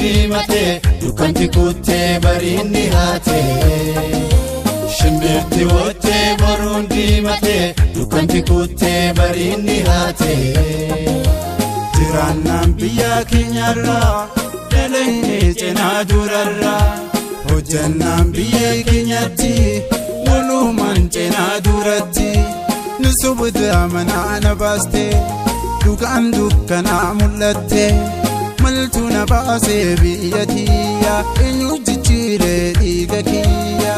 diimate dukanti kuttee bariinni haate shimbirti wottee boruun diimate dukanti kuttee bariinni haate jiraannaan biyya keenyarraa dhala'ee cinaa durarraa hojjannaan biyya keenyatti walumaan cinaa duratti nusubuta manana baaste dukaan dukkanaa mul'atte maltu na baase biyya tiyya eenyu jijjiire dhiiga kiyya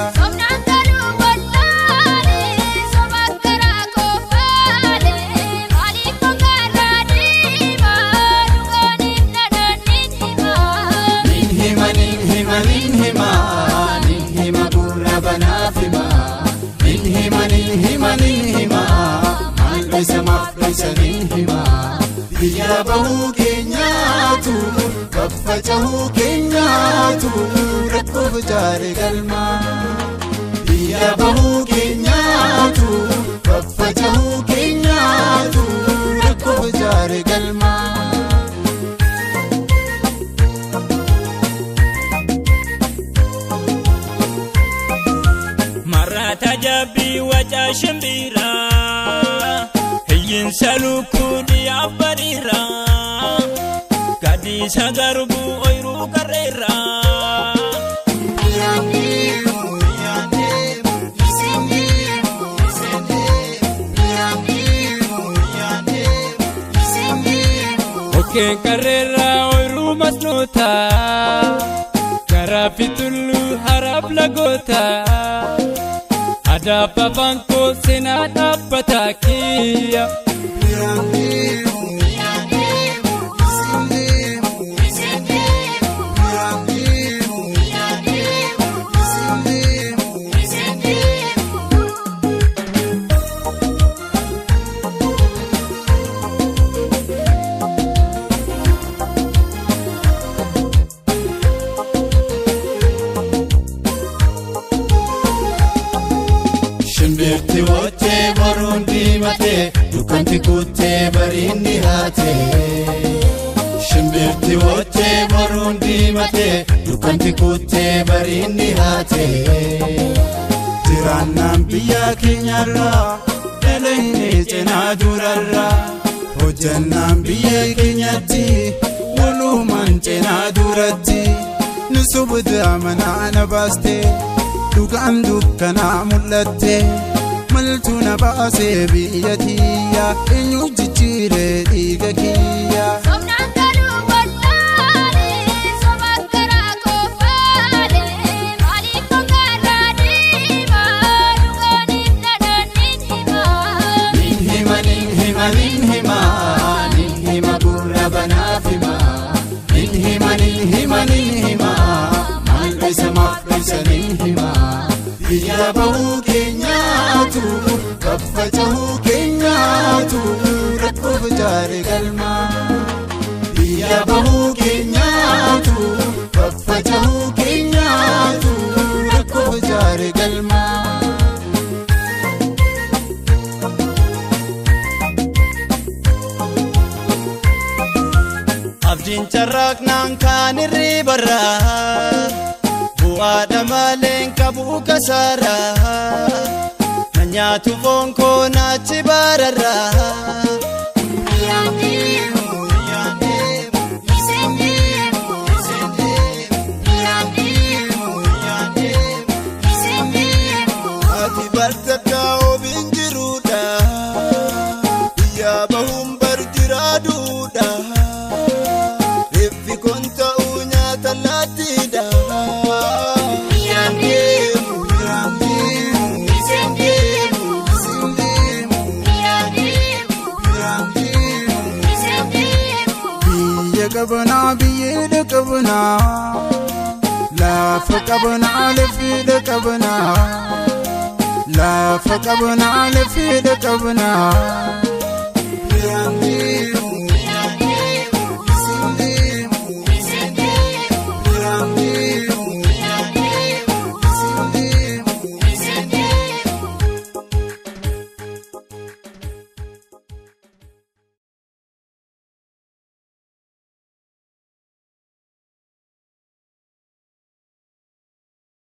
Biyya bahuu keenyaatu kaffacahuu keenyaatu rakkoof jaare galma biyya bahuu keenyaatu kaffacahuu keenyaatu rakkoof jaare galma marata jabbi waja shimbira Salukudi abarira Gadi sagarbu oiru karera Oke karera oiru masnota Karafitulu harap lagota Ada papanko senada patakia shimbirti wottee boruun diimate dukanti kuttee bariinni haate shimbirti wottee boruun diimate dukanti kuttee bariinni haate jiraannaan biyya keenyarraa dhala'ee cinaa durarraa hojjannaan biyya keenyatti walumaan cinaa duratti nusubuta manana baaste dukaan dukkanaa mul'atte maltu na baase biyya tiyya eenyu jijjiire dhiiga kiyya Biyya bahuu keenyaatu kaffacahuu keenyaatu rakkoof jaare galma biyya bahuu keenyaatu kaffacahuu keenyaatu rakkoof jaare galma abdiin carraaqnaan kaan irribarraa Bu'aadha maleen qabu kasara Nanyaatu fonko naachi bararra Ati bartakka obiin jiruudha Biyya bahuun barjiraaduudha Reeffi kon ta'uu nyaata laattiidha Kabana biye de kabana la fa kabana le fi de kabana la fa kabana le fi de kabana